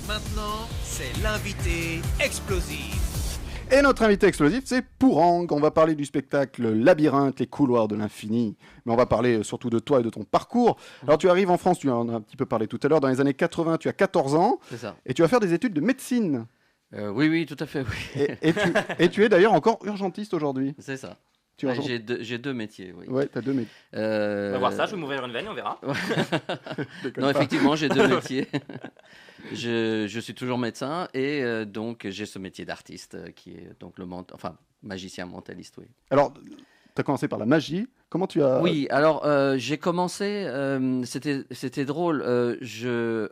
Maintenant, c'est l'invité explosif. Et notre invité explosif, c'est Pourang. On va parler du spectacle Labyrinthe, les couloirs de l'infini. Mais on va parler surtout de toi et de ton parcours. Alors, tu arrives en France, tu en as un petit peu parlé tout à l'heure, dans les années 80, tu as 14 ans. C'est ça. Et tu vas faire des études de médecine. Oui, tout à fait, oui. Et tu es d'ailleurs encore urgentiste aujourd'hui. C'est ça. Tu es urgent- J'ai deux métiers, oui. Ouais, tu as deux métiers. On va voir ça, je vais m'ouvrir une veine, on verra. Non, effectivement, j'ai deux métiers. Je suis toujours médecin et donc j'ai ce métier d'artiste qui est donc magicien mentaliste, oui. Alors, tu as commencé par la magie. Comment tu as... Oui, alors j'ai commencé, c'était drôle, j'ai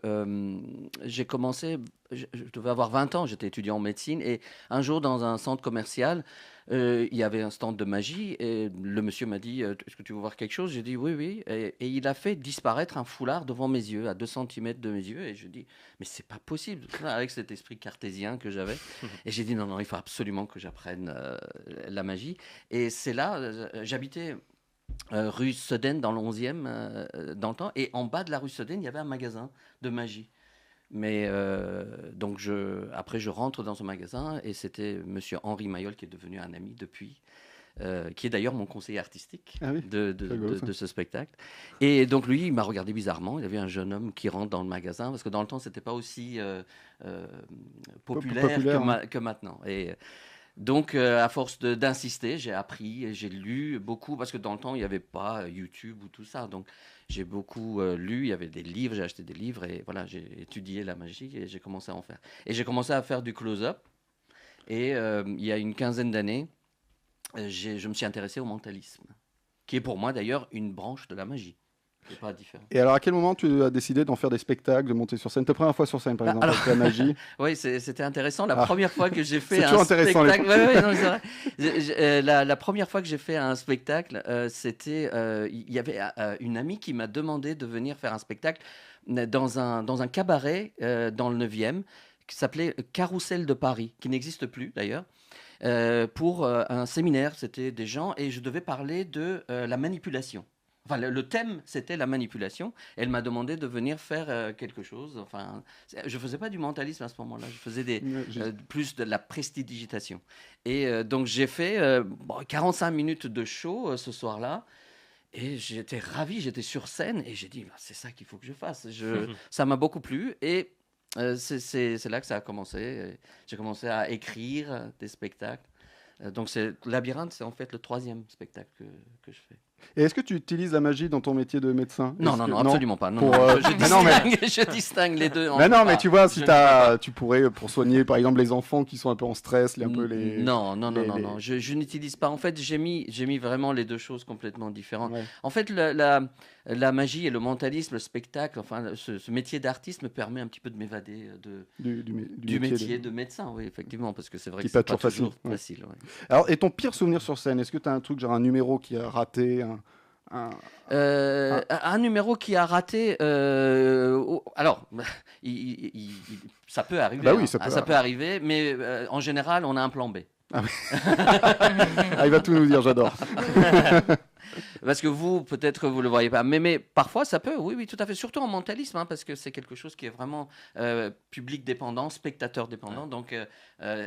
commencé, je devais avoir 20 ans, j'étais étudiant en médecine et un jour dans un centre commercial, il y avait un stand de magie et le monsieur m'a dit est-ce que tu veux voir quelque chose? J'ai dit oui, oui, et il a fait disparaître un foulard devant mes yeux, à 2 centimètres de mes yeux, et je dis mais c'est pas possible, avec cet esprit cartésien que j'avais, et j'ai dit non, il faut absolument que j'apprenne la magie, et c'est là, j'habitais rue Sedaine dans le 11e dans le temps, et en bas de la rue Sedaine il y avait un magasin de magie. Mais donc après je rentre dans ce magasin et c'était monsieur Henri Mayol qui est devenu un ami depuis, qui est d'ailleurs mon conseiller artistique de ce spectacle. Et donc lui il m'a regardé bizarrement, il avait un jeune homme qui rentre dans le magasin parce que dans le temps c'était pas aussi populaire que maintenant. Et donc, à force d'insister, j'ai appris et j'ai lu beaucoup, parce que dans le temps, il n'y avait pas YouTube ou tout ça. Donc, j'ai beaucoup lu, il y avait des livres, j'ai acheté des livres et voilà, j'ai étudié la magie et j'ai commencé à en faire. Et j'ai commencé à faire du close-up. Et il y a une quinzaine d'années, je me suis intéressé au mentalisme, qui est pour moi d'ailleurs une branche de la magie. C'est pas différent. Et alors, à quel moment tu as décidé d'en faire des spectacles, de monter sur scène? Ta première fois sur scène, par exemple, avec la magie? Oui, c'était intéressant. La première fois que j'ai fait c'est toujours intéressant, spectacle, non, c'est vrai. La première fois que j'ai fait un spectacle, c'était, il y avait une amie qui m'a demandé de venir faire un spectacle dans un cabaret dans le 9e qui s'appelait Carrousel de Paris, qui n'existe plus d'ailleurs. Pour un séminaire, c'était des gens et je devais parler de la manipulation. Enfin, le thème, c'était la manipulation. Elle m'a demandé de venir faire quelque chose. Enfin, je faisais pas du mentalisme à ce moment-là. Je faisais plus de la prestidigitation. Et donc, j'ai fait 45 minutes de show ce soir-là. Et j'étais ravi. J'étais sur scène. Et j'ai dit, c'est ça qu'il faut que je fasse. Ça m'a beaucoup plu. Et c'est là que ça a commencé. J'ai commencé à écrire des spectacles. Donc, Labyrinthe, c'est en fait le 3e spectacle que je fais. Et est-ce que tu utilises la magie dans ton métier de médecin? Non, absolument pas. Je distingue les deux. Mais tu vois, tu pourrais, pour soigner par exemple les enfants qui sont un peu en stress, Non. Je n'utilise pas. En fait, j'ai mis vraiment les deux choses complètement différentes. Ouais. En fait, la magie et le mentalisme, le spectacle, enfin, ce métier d'artiste me permet un petit peu de m'évader du métier de médecin, oui, effectivement, parce que c'est vrai que c'est pas toujours facile. Ouais. Alors, et ton pire souvenir sur scène, est-ce que tu as un truc, genre un numéro qui a raté un numéro qui a raté. Alors, ça peut arriver. Bah oui, ça peut arriver, mais en général, on a un plan B. Ah, oui. Il va tout nous dire, j'adore. Parce que vous, peut-être, vous le voyez pas. Mais parfois, ça peut, oui, tout à fait. Surtout en mentalisme, parce que c'est quelque chose qui est vraiment public dépendant, spectateur dépendant. Donc,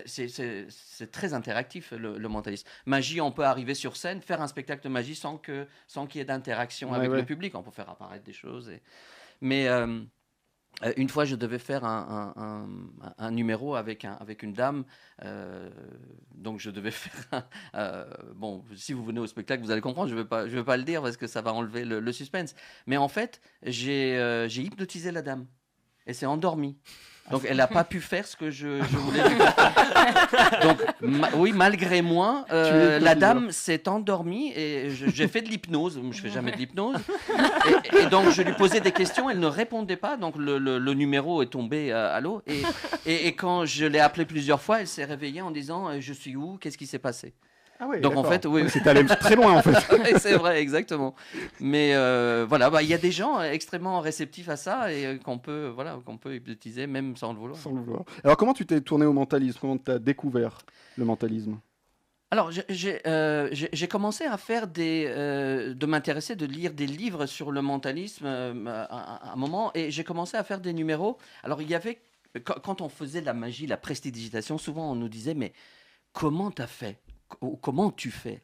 c'est très interactif, le mentalisme. Magie, on peut arriver sur scène, faire un spectacle de magie sans qu'il y ait d'interaction avec le public. On peut faire apparaître des choses. Mais une fois, je devais faire un numéro avec une dame. Donc, je devais faire bon, si vous venez au spectacle, vous allez comprendre. Je vais pas le dire parce que ça va enlever le suspense. Mais en fait, j'ai hypnotisé la dame. Elle s'est endormie. Donc, elle n'a pas pu faire ce que je voulais lui faire. Donc, oui, malgré moi, la dame s'est endormie et j'ai fait de l'hypnose. Je ne fais jamais de l'hypnose. Et donc, je lui posais des questions, elle ne répondait pas. Donc, le numéro est tombé à l'eau. Et quand je l'ai appelée plusieurs fois, elle s'est réveillée en disant « Je suis où? Qu'est-ce qui s'est passé ?» Ah oui, donc en fait, oui, c'est allé très loin en fait. C'est vrai, exactement. Mais voilà, il y a des gens extrêmement réceptifs à ça et qu'on peut hypnotiser même sans le vouloir. Alors comment tu t'es tourné au mentalisme? Comment tu as découvert le mentalisme? Alors, j'ai commencé à faire de m'intéresser, de lire des livres sur le mentalisme à un moment, et j'ai commencé à faire des numéros. Alors, il y avait quand on faisait la magie, la prestidigitation, souvent on nous disait, mais comment t'as fait? Comment tu fais?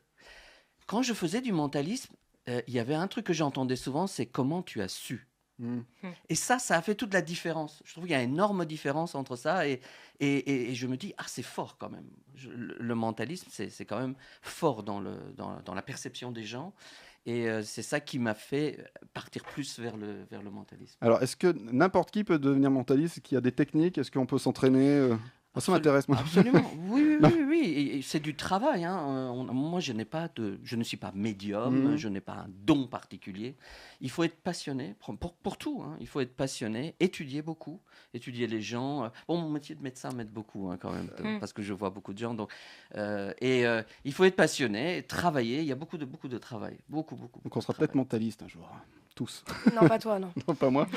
Quand je faisais du mentalisme, il y avait un truc que j'entendais souvent, c'est comment tu as su. Et ça a fait toute la différence. Je trouve qu'il y a une énorme différence entre ça et je me dis, c'est fort quand même. Le mentalisme, c'est quand même fort dans la perception des gens. Et c'est ça qui m'a fait partir plus vers le mentalisme. Alors, est-ce que n'importe qui peut devenir mentaliste? Est-ce qu'il y a des techniques? Est-ce qu'on peut s'entraîner ça m'intéresse, moi. Absolument. Oui. Et c'est du travail. Moi, je ne suis pas médium, je n'ai pas un don particulier. Il faut être passionné pour tout. Il faut être passionné, étudier beaucoup, étudier les gens. Mon métier de médecin m'aide beaucoup quand même, parce que je vois beaucoup de gens. Donc, il faut être passionné, travailler. Il y a beaucoup de travail. Beaucoup. Donc, on sera peut-être mentaliste un jour. Tous. Non, pas toi, non. Non, pas moi.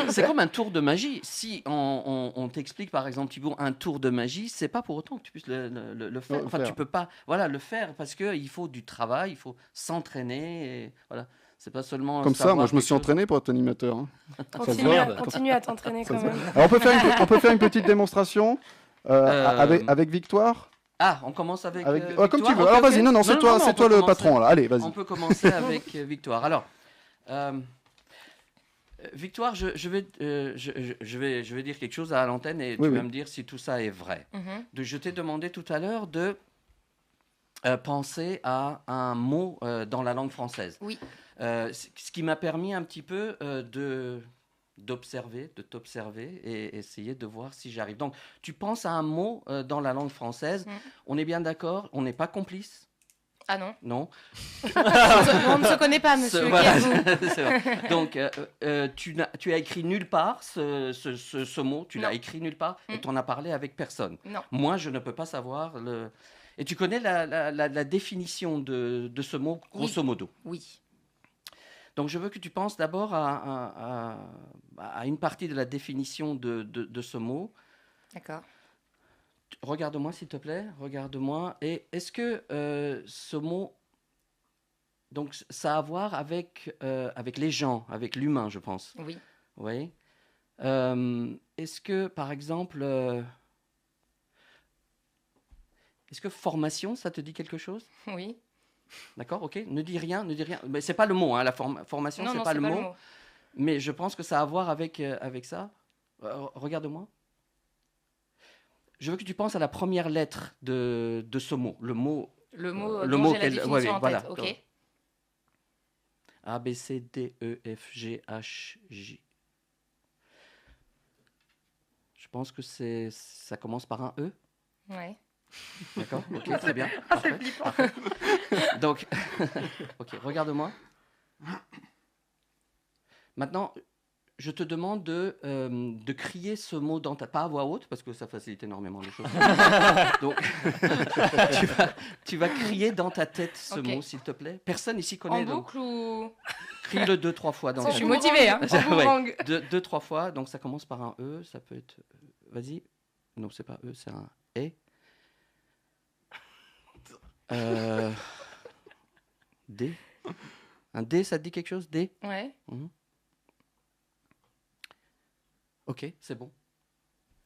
C'est comme un tour de magie. Si on t'explique, par exemple, Thibaut, un tour de magie, c'est pas pour autant que tu puisses le faire. Enfin, tu peux pas le faire parce qu'il faut du travail, il faut s'entraîner. Et, voilà. C'est pas seulement. Comme ça, moi, je me suis entraîné pour être animateur. Continue à t'entraîner quand même. Alors, on peut faire une petite démonstration avec Victoire. On commence avec Victoire. Comme tu veux. Alors, vas-y, non, c'est toi le patron. Là. Allez, vas-y. On peut commencer avec Victoire. Alors. Victoire, je vais dire quelque chose à l'antenne et tu vas me dire si tout ça est vrai. Je t'ai demandé tout à l'heure de penser à un mot dans la langue française. Oui. Ce qui m'a permis un petit peu de t'observer et essayer de voir si j'arrive. Donc, tu penses à un mot dans la langue française. On est bien d'accord? On n'est pas complices? Ah non. Non. On ne se connaît pas, monsieur. C'est vrai. Donc, tu as écrit nulle part ce mot. Tu l'as écrit nulle part et tu en as parlé avec personne. Non. Moi, je ne peux pas savoir. Et tu connais la définition de ce mot, grosso modo? Oui. Donc, je veux que tu penses d'abord à une partie de la définition de ce mot. D'accord. Regarde-moi, s'il te plaît. Regarde-moi. Et est-ce que ce mot, donc, ça a à voir avec les gens, avec l'humain, je pense. Oui. Oui. Est-ce que, par exemple, est-ce que formation, ça te dit quelque chose? Oui. D'accord, ok. Ne dis rien. Mais c'est pas le mot, la formation, c'est pas le mot. Mais je pense que ça a à voir avec ça. Regarde-moi. Je veux que tu penses à la première lettre de ce mot. Le mot dont j'ai la définition en tête. Ok. A, B, C, D, E, F, G, H, J. Je pense que ça commence par un E. Ouais. D'accord, ok, très bien. C'est flippant. Donc, ok, regarde-moi. Maintenant, je te demande de crier ce mot pas à voix haute, parce que ça facilite énormément les choses. Donc, tu vas crier dans ta tête ce mot, s'il te plaît. Personne ici connaît. En boucle ou... Crie-le 2-3 fois dans ta tête. Je suis motivée, hein. Ouais, 2-3 fois, donc ça commence par un E, ça peut être... Vas-y. Non, c'est pas E, c'est un E. D. Un D, ça te dit quelque chose? D? Ouais. Ok, c'est bon.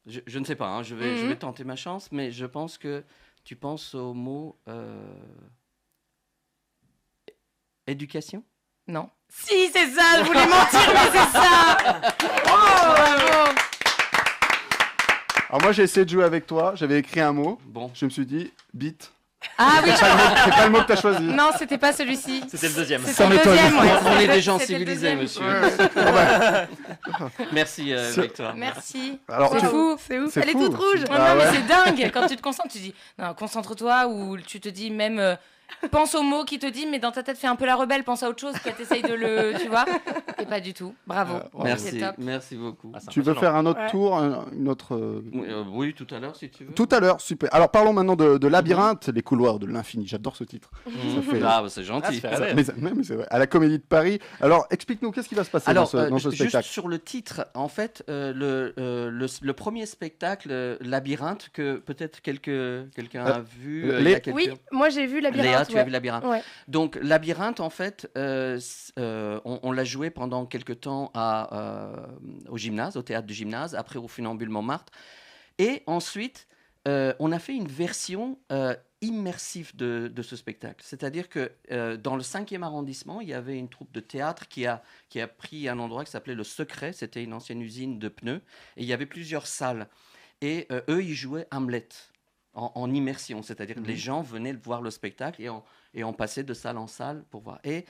Je ne sais pas, je vais tenter ma chance, mais je pense que tu penses au mot éducation? Non. Si, c'est ça, je voulais mentir, mais c'est ça. Bravo. Alors moi, j'ai essayé de jouer avec toi, j'avais écrit un mot, bon. Je me suis dit, bite. Ah oui, c'est pas le mot que tu as choisi. Non, c'était pas celui-ci. C'était le deuxième. C'était le deuxième, On est des gens civilisés, monsieur. Merci, Victoire. Merci. Alors, c'est fou. Elle est toute rouge. Non, mais c'est dingue. Quand tu te concentres, tu dis, non, concentre-toi, ou tu te dis même... pense au mot qui te dit, mais dans ta tête, fais un peu la rebelle, pense à autre chose, que t'essayes de le... Tu vois? Et pas du tout. Bravo. Merci beaucoup. Tu veux faire un autre tour, une autre... Oui, tout à l'heure, si tu veux. Tout à l'heure, super. Alors, parlons maintenant de Labyrinthe, les couloirs de l'infini. J'adore ce titre. Ça fait... c'est gentil. Mais c'est vrai. À la Comédie de Paris. Alors, explique-nous, qu'est-ce qui va se passer dans ce spectacle? Juste sur le titre, en fait, le premier spectacle, Labyrinthe, que peut-être quelqu'un a vu. Oui, moi j'ai vu Labyrinthe. tu as vu Labyrinthe. Ouais. Donc, Labyrinthe, en fait, on l'a joué pendant quelques temps au gymnase, au théâtre du gymnase, après au Funambule Montmartre. Et ensuite, on a fait une version immersive de ce spectacle. C'est-à-dire que dans le 5e arrondissement, il y avait une troupe de théâtre qui a pris un endroit qui s'appelait Le Secret. C'était une ancienne usine de pneus. Et il y avait plusieurs salles. Et eux, ils jouaient Hamlet en immersion. C'est-à-dire que les gens venaient voir le spectacle et on passait de salle en salle pour voir. Et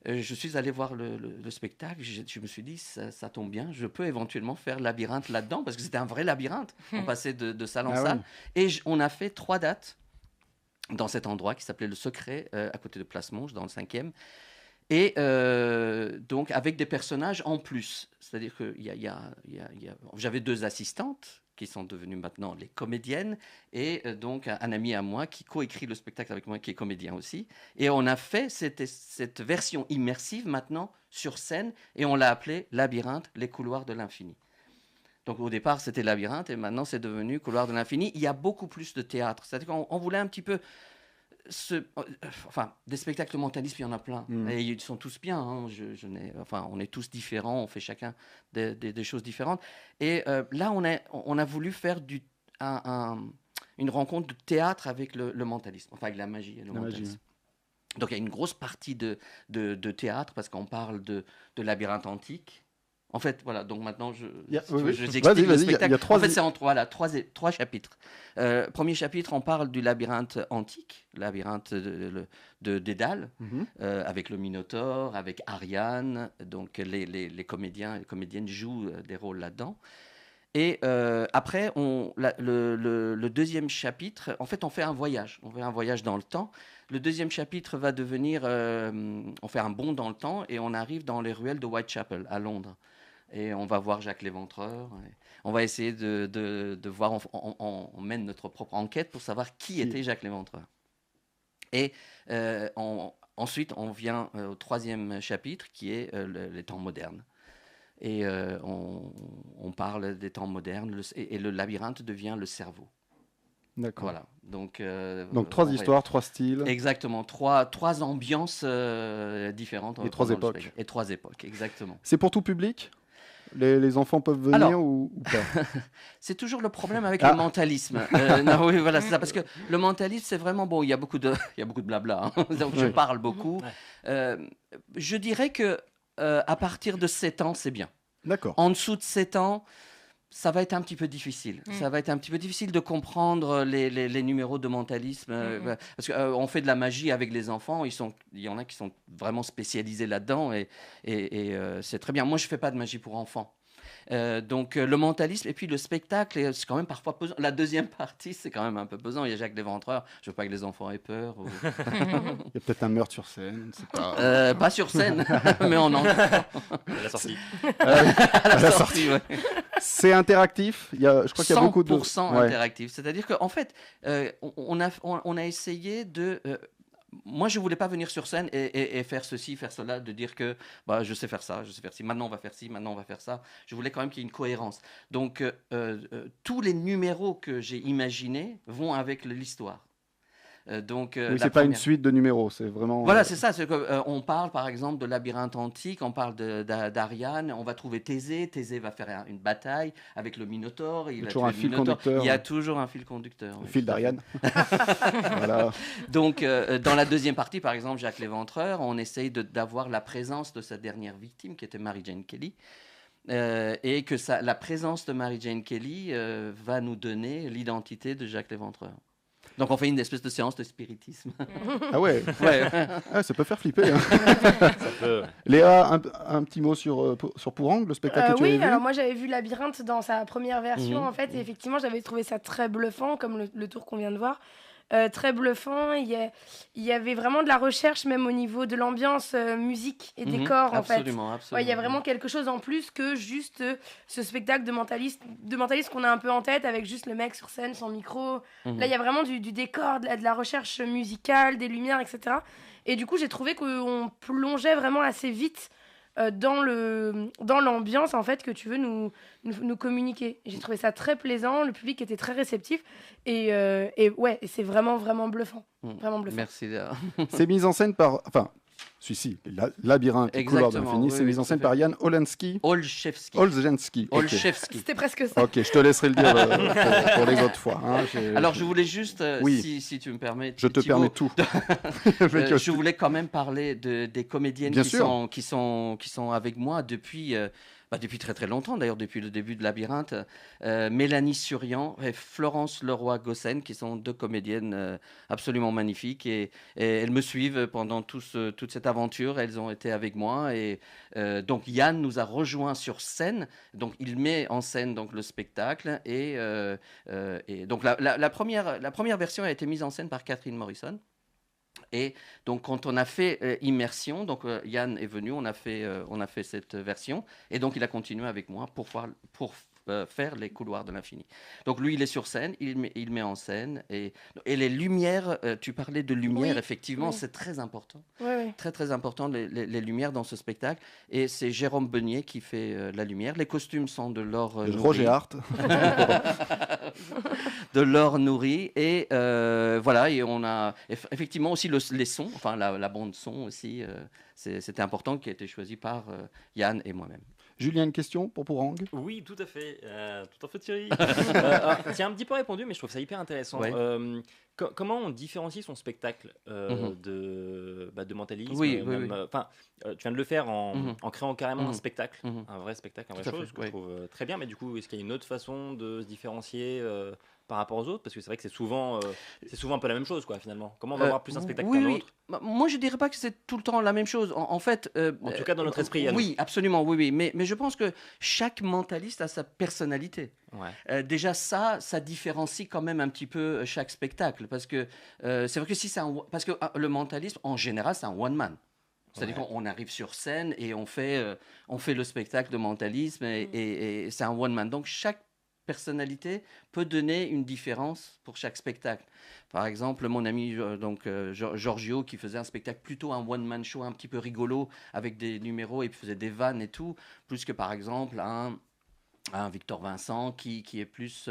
je suis allé voir le spectacle. Je me suis dit, ça tombe bien, je peux éventuellement faire Labyrinthe là-dedans, parce que c'était un vrai labyrinthe. On passait de salle en salle. Ouais. Et on a fait 3 dates dans cet endroit qui s'appelait Le Secret, à côté de Place Monge, dans le 5e. Et donc, avec des personnages en plus. C'est-à-dire que j'avais 2 assistantes qui sont devenues maintenant les comédiennes, et donc un ami à moi qui coécrit le spectacle avec moi, qui est comédien aussi. Et on a fait cette version immersive maintenant sur scène, et on l'a appelée Labyrinthe, les couloirs de l'infini. Donc au départ, c'était Labyrinthe, et maintenant c'est devenu Couloir de l'infini. Il y a beaucoup plus de théâtre. C'est-à-dire qu'on voulait un petit peu... des spectacles mentalistes, il y en a plein. Et ils sont tous bien. Hein. On est tous différents, on fait chacun des choses différentes. Et là, on a voulu faire une rencontre de théâtre avec le mentalisme, enfin avec la magie et le mentalisme. Donc il y a une grosse partie de théâtre, parce qu'on parle de labyrinthe antique. En fait, voilà, donc maintenant, je explique le spectacle. En fait, c'est en 3 chapitres. Premier chapitre, on parle du labyrinthe antique, labyrinthe de Dédale, avec le Minotaure, avec Ariane. Donc, les comédiens et les comédiennes jouent des rôles là-dedans. Et après, le deuxième chapitre, en fait, on fait un voyage. On fait un voyage dans le temps. Le deuxième chapitre va devenir... on fait un bond dans le temps et on arrive dans les ruelles de Whitechapel, à Londres. Et on va voir Jacques l'Éventreur. On va essayer de voir... On mène notre propre enquête pour savoir qui était Jacques l'Éventreur. Et ensuite, on vient au 3e chapitre, qui est les temps modernes. Et on parle des temps modernes, et le labyrinthe devient le cerveau. D'accord. Voilà. Donc 3 histoires, 3 styles. Exactement. 3 ambiances différentes. Et 3 époques. Et 3 époques, exactement. C'est pour tout public ? Les enfants peuvent venir ou pas ? C'est toujours le problème avec le mentalisme. Non, oui, voilà, c'est ça. Parce que le mentalisme, c'est vraiment bon. Il y a beaucoup de blabla. Hein. Donc je parle beaucoup. Je dirais que à partir de 7 ans, c'est bien. D'accord. En dessous de 7 ans, ça va être un petit peu difficile. Ça va être un petit peu difficile de comprendre les numéros de mentalisme. Parce qu'on fait de la magie avec les enfants. Il y en a qui sont vraiment spécialisés là-dedans. Et c'est très bien. Moi, je ne fais pas de magie pour enfants. Donc le mentalisme et puis le spectacle, c'est quand même parfois pesant. La deuxième partie, c'est quand même un peu pesant. Il y a Jacques l'Éventreur. Je veux pas que les enfants aient peur. Il y a peut-être un meurtre sur scène. C'est pas... pas sur scène, mais on en à la sortie. à la sortie, ouais. C'est interactif. Je crois qu'il y a beaucoup de 100% interactif. C'est-à-dire qu'en fait, on a essayé de moi, je voulais pas venir sur scène et faire ceci, faire cela, de dire que je sais faire ça, je sais faire ci, maintenant on va faire ci, maintenant on va faire ça. Je voulais quand même qu'il y ait une cohérence. Donc, tous les numéros que j'ai imaginés vont avec l'histoire. Mais c'est pas une suite de numéros, c'est vraiment... Voilà, c'est ça. On parle, par exemple, de labyrinthe antique, on parle d'Ariane, on va trouver Thésée. Thésée va faire une bataille avec le Minotaure. Il y a toujours un fil conducteur. Il y a toujours un fil conducteur. Le fil d'Ariane. Voilà. Donc, dans la deuxième partie, par exemple, Jacques l'Éventreur, on essaye d'avoir la présence de sa dernière victime, qui était Mary Jane Kelly. Et que la présence de Mary Jane Kelly va nous donner l'identité de Jacques l'Éventreur. Donc on fait une espèce de séance de spiritisme. Ah ouais, Ah, ça peut faire flipper. Hein. Ça peut. Léa, un petit mot sur Pourang, le spectacle que tu avais vu. Oui, alors moi j'avais vu Labyrinthe dans sa première version en fait, et effectivement j'avais trouvé ça très bluffant, comme le tour qu'on vient de voir. Très bluffant, il y avait vraiment de la recherche même au niveau de l'ambiance, musique et décor en fait. Absolument. Ouais, il y a vraiment quelque chose en plus que juste ce spectacle de mentaliste qu'on a un peu en tête avec juste le mec sur scène sans micro. Là il y a vraiment du décor, de la recherche musicale, des lumières, etc. Et du coup j'ai trouvé qu'on plongeait vraiment assez vite dans l'ambiance en fait que tu veux nous communiquer. J'ai trouvé ça très plaisant, le public était très réceptif et ouais, et c'est vraiment vraiment bluffant. Vraiment bluffant. Merci. C'est mis en scène par... Enfin, celui-ci, Labyrinthe, les couloirs de l'infini, c'est mis en scène par Yann Olensky. Olszewski. C'était presque ça. Ok, je te laisserai le dire pour les autres fois. Hein. Alors, je voulais juste, Oui. si tu me permets, Je te Thibaut, permets tout. je voulais quand même parler des comédiennes Bien qui sûr. sont avec moi depuis très très longtemps, d'ailleurs depuis le début de Labyrinthe. Mélanie Surian et Florence Leroy-Gossen, qui sont deux comédiennes absolument magnifiques, et elles me suivent pendant toute cette aventure. Elles ont été avec moi, et donc Yann nous a rejoints sur scène. Donc il met en scène donc le spectacle, et donc la première version a été mise en scène par Catherine Morrison. Et donc, quand on a fait Immersion, donc Yann est venu, on a fait cette version, et donc il a continué avec moi pour faire les couloirs de l'infini. Donc lui, il est sur scène, il met en scène, et les lumières, tu parlais de lumière, Oui, effectivement, oui. c'est très important. Ouais. Très très important, les lumières dans ce spectacle, et c'est Jérôme Beunier qui fait la lumière. Les costumes sont de Laure Roger Nourri. Hart. De Laure Nourri, et voilà, et on a effectivement aussi les sons, enfin la bande son aussi, c'était important, qui a été choisi par Yann et moi-même. Julien, une question pour Pourang? Oui, tout à fait, Thierry. Tu as un petit peu répondu, mais je trouve ça hyper intéressant. Ouais. Comment on différencie son spectacle de mentalisme? Oui. Tu viens de le faire en créant carrément un Mhm. spectacle, Mhm. un vrai spectacle, une Tout vraie à fait, chose, que oui. je trouve très bien. Mais du coup, est-ce qu'il y a une autre façon de se différencier par rapport aux autres? Parce que c'est vrai que c'est souvent un peu la même chose, quoi, finalement. Comment on va voir plus un spectacle qu'un autre? Bah, moi, je dirais pas que c'est tout le temps la même chose. En fait, En tout cas, dans notre esprit, à nous. oui, absolument, oui. Mais je pense que chaque mentaliste a sa personnalité. Ouais. Déjà, ça différencie quand même un petit peu chaque spectacle, parce que c'est vrai que parce que le mentalisme, en général, c'est un one man. C'est-à-dire qu'on arrive sur scène et on fait le spectacle de mentalisme, et c'est un one man. Donc chaque personnalité peut donner une différence pour chaque spectacle. Par exemple, mon ami Giorgio, qui faisait un spectacle plutôt un one-man show un petit peu rigolo, avec des numéros et faisait des vannes et tout, plus que par exemple un Victor Vincent qui est plus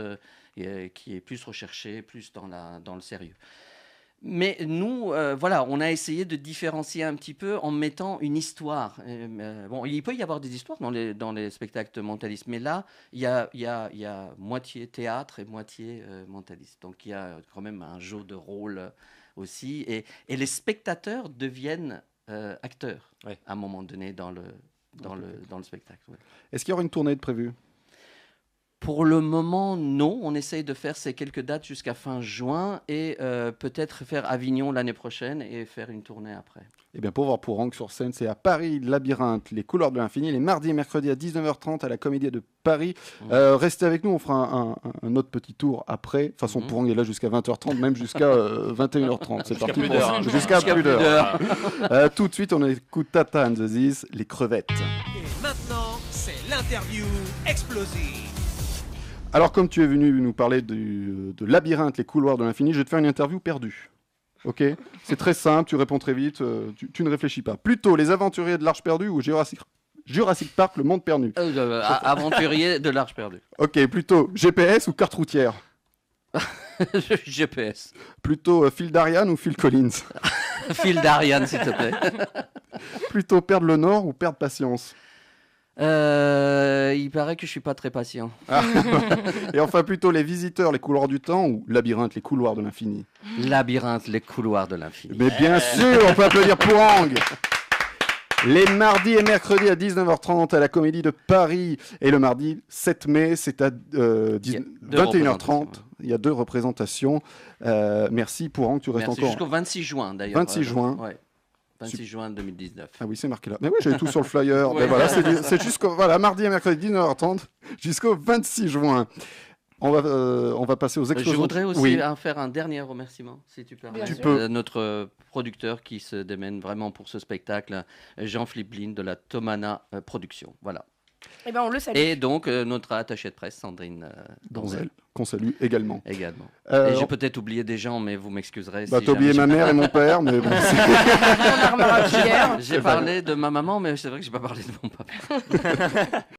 recherché, plus dans le sérieux. Mais nous, voilà, on a essayé de différencier un petit peu en mettant une histoire. Bon, il peut y avoir des histoires dans les spectacles mentalistes, mais là, il y a moitié théâtre et moitié mentaliste. Donc, il y a quand même un jeu de rôle aussi. Et les spectateurs deviennent acteurs à un moment donné dans le spectacle. Ouais. Est-ce qu'il y aura une tournée de prévue? Pour le moment, non. On essaye de faire ces quelques dates jusqu'à fin juin, et peut-être faire Avignon l'année prochaine et faire une tournée après. Eh bien, pour voir Pourang sur scène, c'est à Paris, Labyrinthe, les couloirs de l'infini, les mardis et mercredis à 19h30 à la Comédie de Paris. Restez avec nous, on fera un autre petit tour après. De toute façon, Pourang est là jusqu'à 20h30, même jusqu'à 21h30. C'est Jusqu'à parti plus pour d'heure, hein. jusqu'à plus d'heure. Tout de suite, on écoute Tata and the Ziz, les crevettes. Et maintenant, c'est l'interview explosive. Alors, comme tu es venu nous parler de Labyrinthe, les couloirs de l'infini, je vais te faire une interview perdue. Ok? C'est très simple, tu réponds très vite, tu ne réfléchis pas. Plutôt Les Aventuriers de l'Arche perdue ou Jurassic Park, le monde perdu? Aventurier de l'Arche perdue. Ok, plutôt GPS ou carte routière? GPS. Plutôt Phil Darian ou Phil Collins? Phil Darian, s'il te plaît. Plutôt Perdre le Nord ou Perdre patience? Il paraît que je suis pas très patient. Et enfin, plutôt Les Visiteurs, les couloirs du temps ou Labyrinthe, les couloirs de l'infini? Labyrinthe, les couloirs de l'infini. Mais bien sûr, on peut applaudir Pourang. Les mardis et mercredis à 19h30 à la Comédie de Paris. Et le mardi 7 mai, c'est à 21h30. Il y a 2 représentations. Merci Pourang, tu restes Merci, encore. jusqu'au 26 juin d'ailleurs. 26 juin. Ouais. 26 juin 2019. Ah oui, c'est marqué là. Mais oui, j'avais tout sur le flyer. Ouais. Ben voilà, c'est jusqu'au mardi et mercredi 19h30 jusqu'au 26 juin. On va passer aux explosions. Je voudrais aussi Oui. faire un dernier remerciement, si tu permets. Bien Tu sûr. peux. Notre producteur qui se démène vraiment pour ce spectacle, Jean-Philippe Lin de la Tomana Production. Voilà. Eh ben, on le salue. Et donc, notre attachée de presse, Sandrine Donzel, qu'on salue également. Également. Euh, Et j'ai peut-être oublié des gens, mais vous m'excuserez. Bah, si t'as oublié jamais ma mère et mon père, mais bon. On a remarqué hier. j'ai parlé de ma maman, mais c'est vrai que j'ai pas parlé de mon papa.